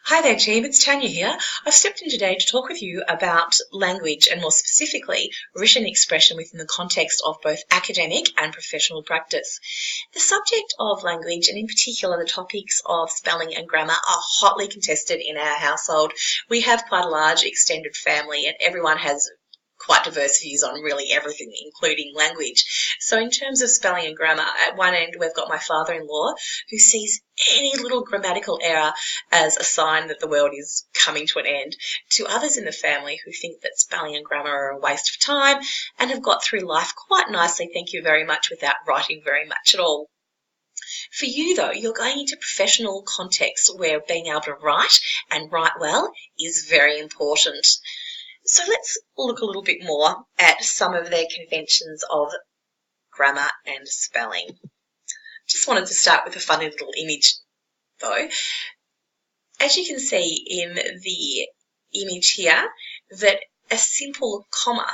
Hi there, team. It's Tanya here. I've stepped in today to talk with you about language and more specifically written expression within the context of both academic and professional practice. The subject of language and in particular the topics of spelling and grammar are hotly contested in our household. We have quite a large extended family and everyone has quite diverse views on really everything, including language. So in terms of spelling and grammar, at one end we've got my father-in-law who sees any little grammatical error as a sign that the world is coming to an end, to others in the family who think that spelling and grammar are a waste of time and have got through life quite nicely, thank you very much, without writing very much at all. For you, though, you're going into professional contexts where being able to write and write well is very important. So let's look a little bit more at some of their conventions of grammar and spelling. Just wanted to start with a funny little image, though. As you can see in the image here, that a simple comma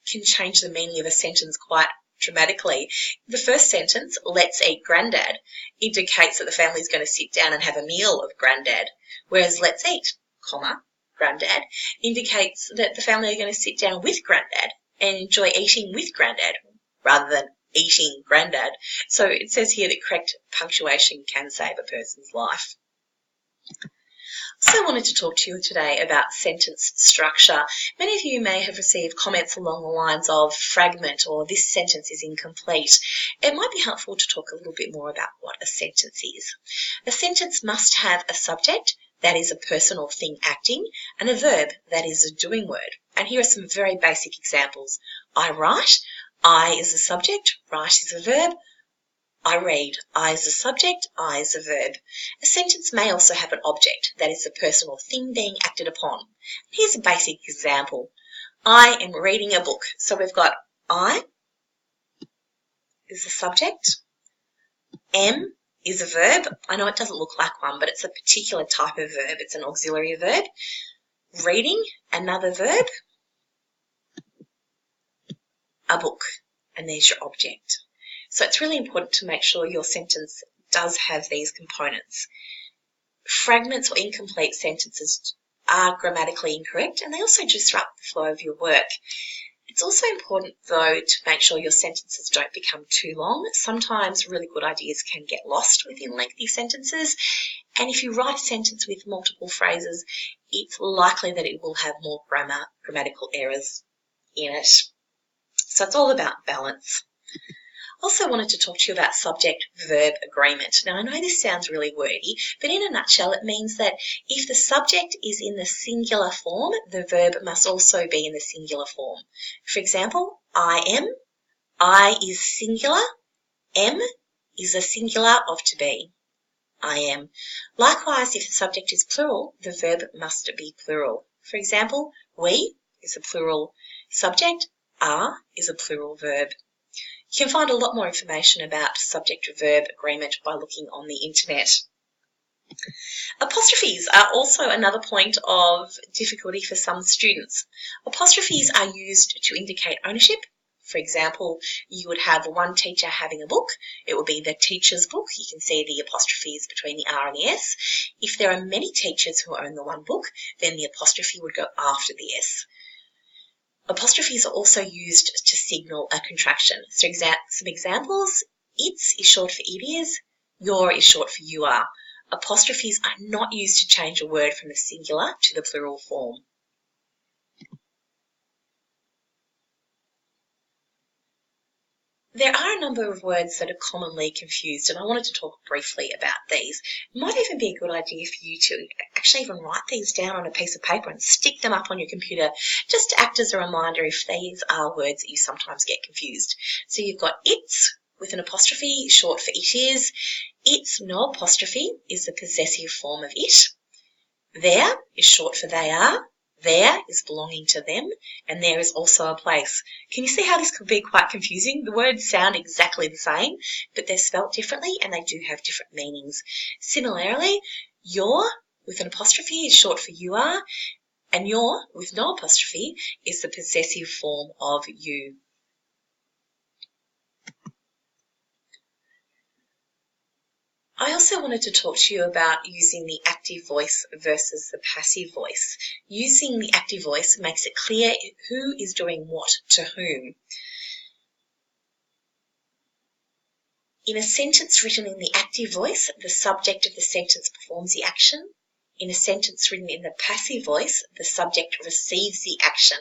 can change the meaning of a sentence quite dramatically. The first sentence, let's eat Grandad, indicates that the family is going to sit down and have a meal of Grandad, whereas let's eat, comma, Grandad, indicates that the family are going to sit down with Grandad and enjoy eating with Grandad rather than eating Grandad. So it says here that correct punctuation can save a person's life. So I wanted to talk to you today about sentence structure. Many of you may have received comments along the lines of fragment or this sentence is incomplete. It might be helpful to talk a little bit more about what a sentence is. A sentence must have a subject, that is a person or thing acting, and a verb, that is a doing word. And here are some very basic examples. I write, I is a subject, write is a verb. I read, I is a subject, I is a verb. A sentence may also have an object, that is the person or thing being acted upon. Here's a basic example. I am reading a book. So we've got I is the subject, am is a verb. I know it doesn't look like one, but it's a particular type of verb. It's an auxiliary verb. Reading, another verb. A book, and there's your object. So it's really important to make sure your sentence does have these components. Fragments or incomplete sentences are grammatically incorrect and they also disrupt the flow of your work. It's also important, though, to make sure your sentences don't become too long. Sometimes really good ideas can get lost within lengthy sentences, and if you write a sentence with multiple phrases, it's likely that it will have more grammatical errors in it. So it's all about balance. Also wanted to talk to you about subject-verb agreement. Now, I know this sounds really wordy, but in a nutshell, it means that if the subject is in the singular form, the verb must also be in the singular form. For example, I am, I is singular, am is a singular of to be. I am. Likewise, if the subject is plural, the verb must be plural. For example, we is a plural subject, are is a plural verb. You can find a lot more information about subject-verb agreement by looking on the internet. Apostrophes are also another point of difficulty for some students. Apostrophes are used to indicate ownership. For example, you would have one teacher having a book. It would be the teacher's book. You can see the apostrophes between the R and the S. If there are many teachers who own the one book, then the apostrophe would go after the S. Apostrophes are also used to signal a contraction. So some examples, its is short for it is, your is short for you are. Apostrophes are not used to change a word from the singular to the plural form. There are a number of words that are commonly confused, and I wanted to talk briefly about these. It might even be a good idea for you to actually even write these down on a piece of paper and stick them up on your computer, just to act as a reminder if these are words that you sometimes get confused. So you've got its with an apostrophe, short for it is. Its, no apostrophe, is the possessive form of it. Their is short for they are. There is belonging to them, and there is also a place. Can you see how this could be quite confusing? The words sound exactly the same, but they're spelt differently and they do have different meanings. Similarly, your with an apostrophe is short for you are, and your with no apostrophe is the possessive form of you. I also wanted to talk to you about using the active voice versus the passive voice. Using the active voice makes it clear who is doing what to whom. In a sentence written in the active voice, the subject of the sentence performs the action. In a sentence written in the passive voice, the subject receives the action.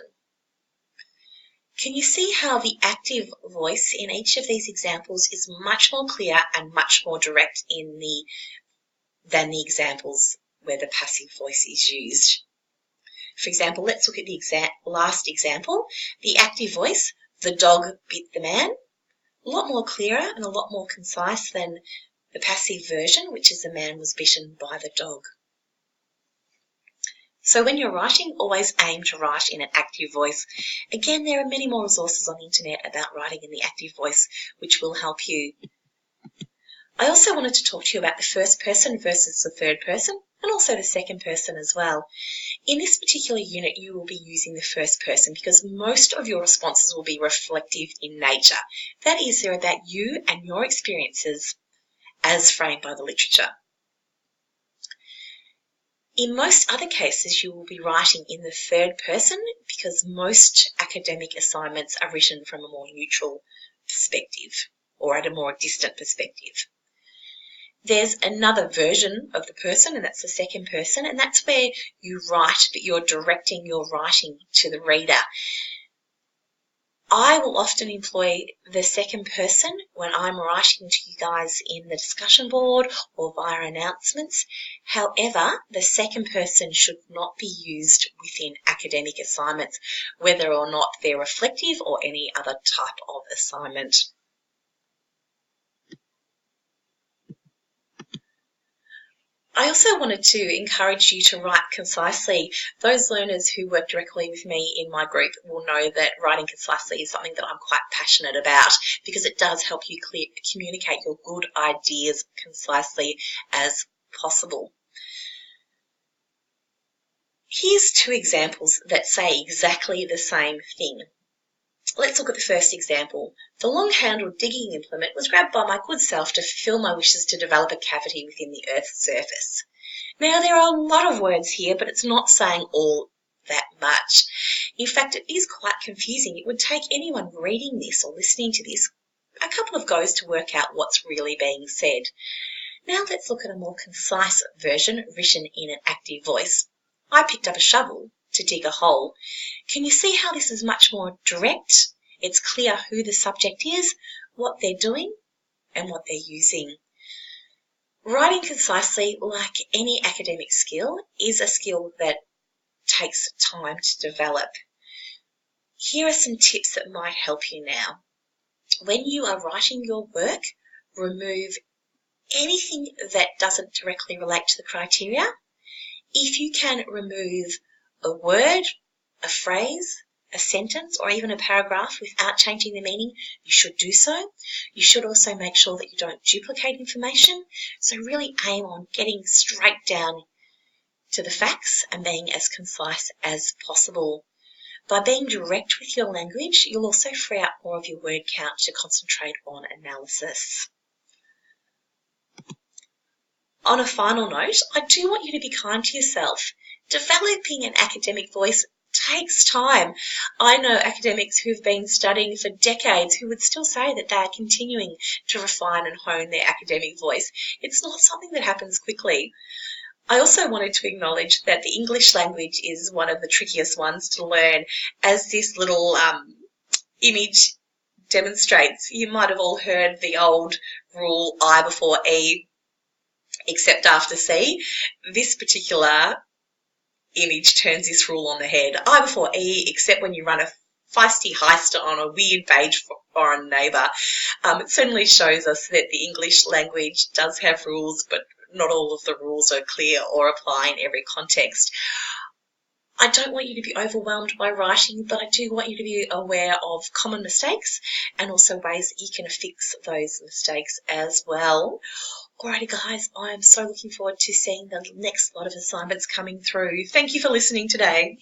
Can you see how the active voice in each of these examples is much more clear and much more direct than the examples where the passive voice is used? For example, let's look at the last example. The active voice, the dog bit the man. A lot more clearer and a lot more concise than the passive version, which is the man was bitten by the dog. So when you're writing, always aim to write in an active voice. Again, there are many more resources on the internet about writing in the active voice, which will help you. I also wanted to talk to you about the first person versus the third person, and also the second person as well. In this particular unit, you will be using the first person because most of your responses will be reflective in nature. That is, they're about you and your experiences as framed by the literature. In most other cases, you will be writing in the third person because most academic assignments are written from a more neutral perspective or at a more distant perspective. There's another version of the person, and that's the second person, and that's where you write, but you're directing your writing to the reader. I will often employ the second person when I'm writing to you guys in the discussion board or via announcements. However, the second person should not be used within academic assignments, whether or not they're reflective or any other type of assignment. I also wanted to encourage you to write concisely. Those learners who work directly with me in my group will know that writing concisely is something that I'm quite passionate about because it does help you communicate your good ideas concisely as possible. Here's two examples that say exactly the same thing. Let's look at the first example. The long-handled digging implement was grabbed by my good self to fulfill my wishes to develop a cavity within the Earth's surface. Now, there are a lot of words here, but it's not saying all that much. In fact, it is quite confusing. It would take anyone reading this or listening to this a couple of goes to work out what's really being said. Now let's look at a more concise version written in an active voice. I picked up a shovel to dig a hole. Can you see how this is much more direct? It's clear who the subject is, what they're doing, and what they're using. Writing concisely, like any academic skill, is a skill that takes time to develop. Here are some tips that might help you now. When you are writing your work, remove anything that doesn't directly relate to the criteria. If you can remove a word, a phrase, a sentence, or even a paragraph without changing the meaning, you should do so. You should also make sure that you don't duplicate information. So really aim on getting straight down to the facts and being as concise as possible. By being direct with your language, you'll also free up more of your word count to concentrate on analysis. On a final note, I do want you to be kind to yourself. Developing an academic voice takes time. I know academics who've been studying for decades who would still say that they are continuing to refine and hone their academic voice. It's not something that happens quickly. I also wanted to acknowledge that the English language is one of the trickiest ones to learn, as this little image demonstrates. You might have all heard the old rule I before E, except after C. This particular image turns this rule on the head. I before E, except when you run a feisty heister on a weird beige foreign neighbour. It certainly shows us that the English language does have rules, but not all of the rules are clear or apply in every context. I don't want you to be overwhelmed by writing, but I do want you to be aware of common mistakes and also ways that you can fix those mistakes as well. Alrighty guys, I am so looking forward to seeing the next lot of assignments coming through. Thank you for listening today.